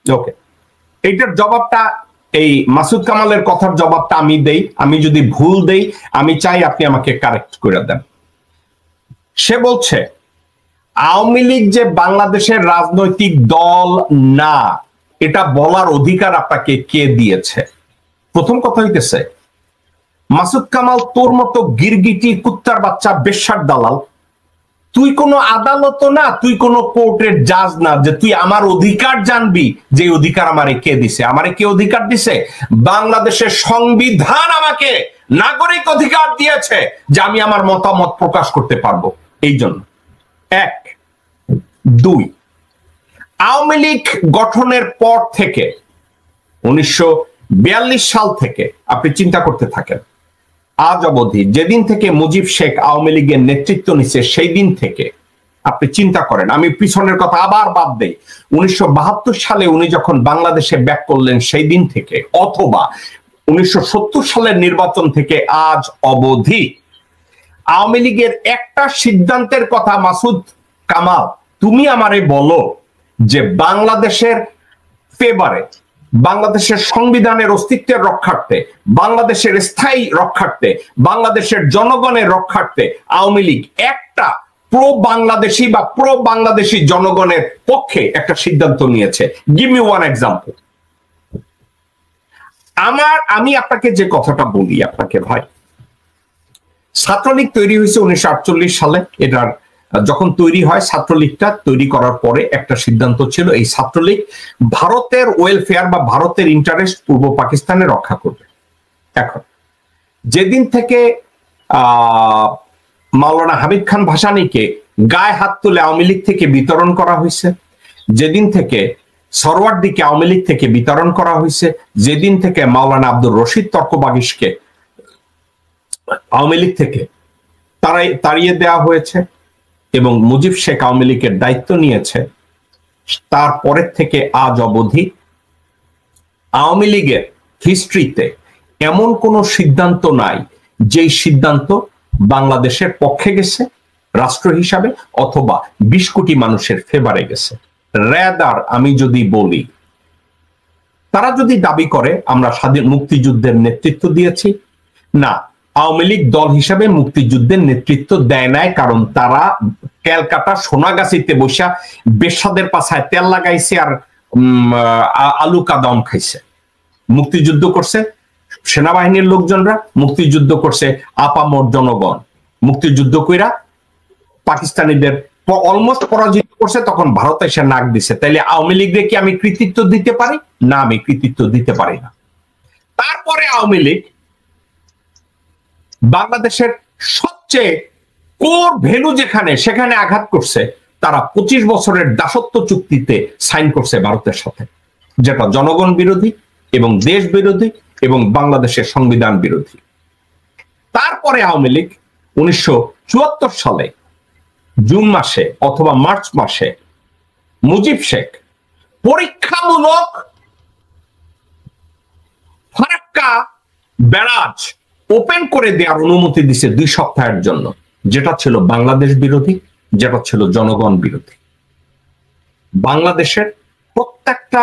ওকে, এইটার জবাবটা, এই মাসুদ কামালের কথার জবাবটা আমি দেই। আমি যদি ভুল দেই আমি চাই আপনি আমাকে কারেক্ট করে দেন। সে বলছে আওয়ামী লীগ যে বাংলাদেশের রাজনৈতিক দল না, এটা বলার অধিকার আপনাকে কে দিয়েছে? প্রথম কথা হইতেছে, মাসুদ কামাল তোর মতো গিরগিটি কুত্তার বাচ্চা বেশ্যার দালাল। তুই কোনো আদালত না, তুই কোনো কোর্টের জাজ না যে তুই আমার অধিকার জানবি, যে অধিকার আমারে কে দিছে? আমারে কে অধিকার দিছে? বাংলাদেশের সংবিধান আমাকে নাগরিক অধিকার দিয়েছে যে আমি আমার মতামত প্রকাশ করতে পারবো। এই জন্য এক। দুই, আওয়ামী লীগ গঠনের পর থেকে 1942 সাল থেকে আপনি চিন্তা করতে থাকেন, আজ অবধি যেদিন থেকে মুজিব শেখ আওয়ামী লীগের নেতৃত্ব নিচ্ছে সেই দিন থেকে আপনি চিন্তা করেন। আমি পিছনের কথা আবার বাদ দেই, 1972 সালে উনি যখন বাংলাদেশে ব্যাক করলেন সেই দিন থেকে, অথবা 1970 সালের নির্বাচন থেকে আজ অবধি আওয়ামী লীগের একটা সিদ্ধান্তের কথা মাসুদ কামাল তুমি আমারে বলো যে বাংলাদেশের ফেভারে, বাংলাদেশের সংবিধানের অস্তিত্বের রক্ষার্থে, বাংলাদেশের স্থায়ী রক্ষার্থে, বাংলাদেশের জনগণের রক্ষার্থে আওয়ামী লীগ একটা প্রো বাংলাদেশি বা প্রো বাংলাদেশি জনগণের পক্ষে একটা সিদ্ধান্ত নিয়েছে? Give me one example. আমি আপনাকে যে কথাটা বলি আপনাকে ভাই, ছাত্রলীগ তৈরি হয়েছে 1948 সালে। এটার যখন তৈরি হয়, ছাত্রলীগটা তৈরি করার পরে একটা সিদ্ধান্ত ছিল এই ছাত্রলীগ ভারতের ওয়েলফেয়ার বা ভারতের ইন্টারেস্ট পূর্ব পাকিস্তানে রক্ষা করবে। এখন যেদিন থেকে মাওলানা হামিদ খান ভাসানীকে গায়ে হাত তুলে আওয়ামী লীগ থেকে বিতরণ করা হয়েছে, যেদিন থেকে সরওয়ার্দিকে আওয়ামী লীগ থেকে বিতরণ করা হয়েছে, যেদিন থেকে মাওলানা আব্দুর রশিদ তর্কবাগিশকে আওয়ামী লীগ থেকে তাড়িয়ে দেওয়া হয়েছে এবং মুজিব শেখ আওয়ামী লীগের দায়িত্ব নিয়েছে, তারপরের থেকে আজ অবধি আওয়ামী লীগের হিস্ট্রিতে এমন কোন সিদ্ধান্ত নাই যেই সিদ্ধান্ত বাংলাদেশের পক্ষে গেছে রাষ্ট্র হিসাবে অথবা 20 কোটি মানুষের ফেভারে গেছে। রেদার আমি যদি বলি, তারা যদি দাবি করে আমরা স্বাধীন মুক্তিযুদ্ধের নেতৃত্ব দিয়েছি, না, আওয়ামী লীগ দল হিসাবে মুক্তিযুদ্ধের নেতৃত্ব দেয় নাই, কারণ তারা ক্যালকাটা সোনাগাছিতে বসা বেশ্যাদের পাছায় তেল লাগাইছে আর আলু কাদম খাইছে। মুক্তিযুদ্ধ করছে সেনাবাহিনীর লোকজনরা, মুক্তিযুদ্ধ করছে আপামর জনগণ। মুক্তিযুদ্ধ কইরা পাকিস্তানিদের অলমোস্ট পরাজিত করছে, তখন ভারত এসে নাক দিছে। তাইলে আওয়ামী লীগকে কি আমি কৃতিত্ব দিতে পারি? না, আমি কৃতিত্ব দিতে পারি না। তারপরে আওয়ামী লীগ বাংলাদেশের সবচেয়ে কোর ভ্যালু যেখানে, সেখানে আঘাত করছে। তারা 25 বছরের দাসত্ব চুক্তিতে সাইন করছে ভারতের সাথে, যেটা জনগণ বিরোধী এবং দেশ বিরোধী এবং বাংলাদেশের সংবিধান বিরোধী। তারপরে আওয়ামী লীগ 1974 সালে জুন মাসে অথবা মার্চ মাসে মুজিব শেখ পরীক্ষামূলক ফারাক্কা ব্যারাজ ওপেন করে দেওয়ার অনুমতি দিছে 2 সপ্তাহের জন্য, যেটা ছিল বাংলাদেশ বিরোধী, যেটা ছিল জনগণ বিরোধী। বাংলাদেশের প্রত্যেকটা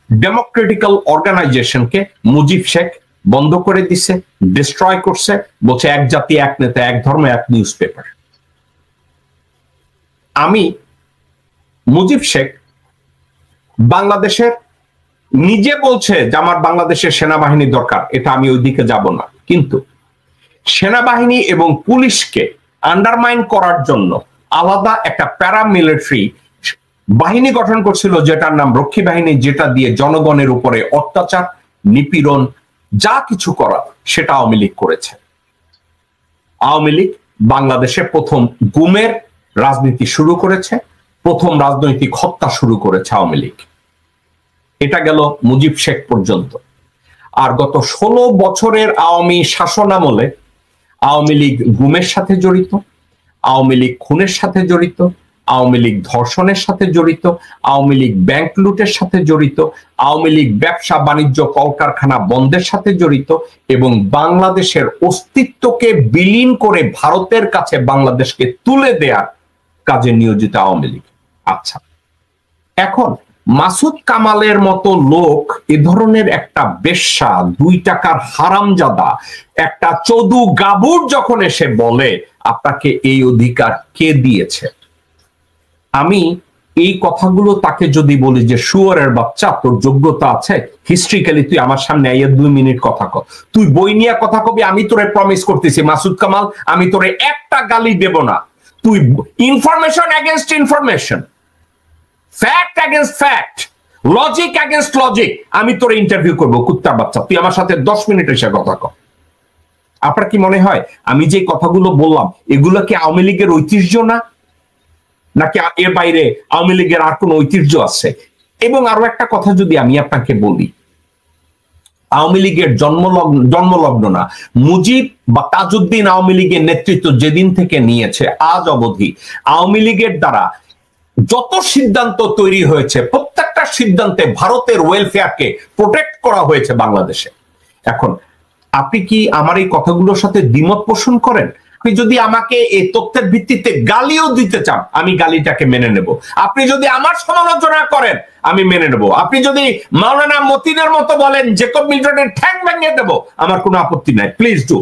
ডেমোক্রেটিক্যাল অর্গানাইজেশনকে মুজিব শেখ বন্ধ করে দিছে, ডিস্ট্রয় করছে, বলছে এক জাতি এক নেতা এক ধর্ম এক নিউজ পেপার। আমি মুজিব শেখ বাংলাদেশের নিজে বলছে যে আমার বাংলাদেশের সেনাবাহিনী দরকার, এটা আমি ওইদিকে যাব না, কিন্তু সেনাবাহিনী এবং পুলিশকে আন্ডারমাইন করার জন্য আলাদা একটা প্যারামিলিটারি বাহিনী গঠন করছিল, যেটার নাম রক্ষী বাহিনী, যেটা দিয়ে জনগণের উপরে অত্যাচার নিপীড়ন যা কিছু করা সেটা আওয়ামী লীগ করেছে। আওয়ামী লীগ বাংলাদেশে প্রথম গুমের রাজনীতি শুরু করেছে, প্রথম রাজনৈতিক হত্যা শুরু করেছে আওয়ামী লীগ। এটা গেল মুজিব শেখ পর্যন্ত। আর গত 16 বছরের আওয়ামী শাসনামলে আওয়ামী লীগ গুমের সাথে জড়িত, আওয়ামী লীগ খুনের সাথে জড়িত, আওয়ামী লীগ ধর্ষণের সাথে জড়িত, আওয়ামী লীগ ব্যাংক লুটের সাথে জড়িত, আওয়ামী লীগ ব্যবসা বাণিজ্য কলকারখানা বন্ধের সাথে জড়িত এবং বাংলাদেশের অস্তিত্বকে বিলীন করে ভারতের কাছে বাংলাদেশকে তুলে দেওয়ার কাজে নিয়োজিত আওয়ামী লীগ। আচ্ছা, এখন মাসুদ কামালের মতো লোক এ ধরনের একটা বেশ্যা, 2 টাকার হারামজাদা, একটা চদু গাবুর যখন এসে বলে আপনাকে এই অধিকার কে দিয়েছে, আমি এই কথাগুলো তাকে যদি বলি যে শুয়োরের বাচ্চা, তোর যোগ্যতা আছে, হিস্ট্রিক্যালি তুই আমার সামনে আইয়া 2 মিনিট কথা কর, তুই বই নিয়ে কথা কবি, আমি তোরে প্রমিস করতেছি মাসুদ কামাল, আমি তোরে একটা গালি দেব না। তুই information against information, fact against fact, logic against logic, আমি তোরে ইন্টারভিউ করবো কুত্তার বাচ্চা, তুই আমার সাথে 10 মিনিট এসে কথা কর। আপনার কি মনে হয় আমি যে কথাগুলো বললাম এগুলো কি আওয়ামী লীগের ঐতিহ্য না, নাকি এর বাইরে আওয়ামী লীগের আর কোন ঐতিহ্য আছে? এবং আরো একটা কথা যদি আমি আপনাকে বলি, আওয়ামী লীগের জন্মলগ্ন না, মুজিব বা তাজউদ্দিন আওয়ামী লীগের নেতৃত্ব যেদিন থেকে নিয়েছে আজ অবধি আওয়ামী লীগের দ্বারা যত সিদ্ধান্ত তৈরি হয়েছে প্রত্যেকটা সিদ্ধান্তে ভারতের ওয়েলফেয়ারকে প্রোটেক্ট করা হয়েছে বাংলাদেশে। এখন আপনি কি আমার এই কথাগুলোর সাথে দ্বিমত পোষণ করেন? আপনি যদি আমাকে এই তথ্যের ভিত্তিতে গালিও দিতে চান, আমি গালিটাকে মেনে নেব। আপনি যদি আমার সমালোচনা করেন, আমি মেনে নেব। আপনি যদি মাওলানা মতিনের মতো বলেন জেকব মিল্টনের ঠ্যাং ভেঙে দেব, আমার কোনো আপত্তি নাই, প্লিজ ডু।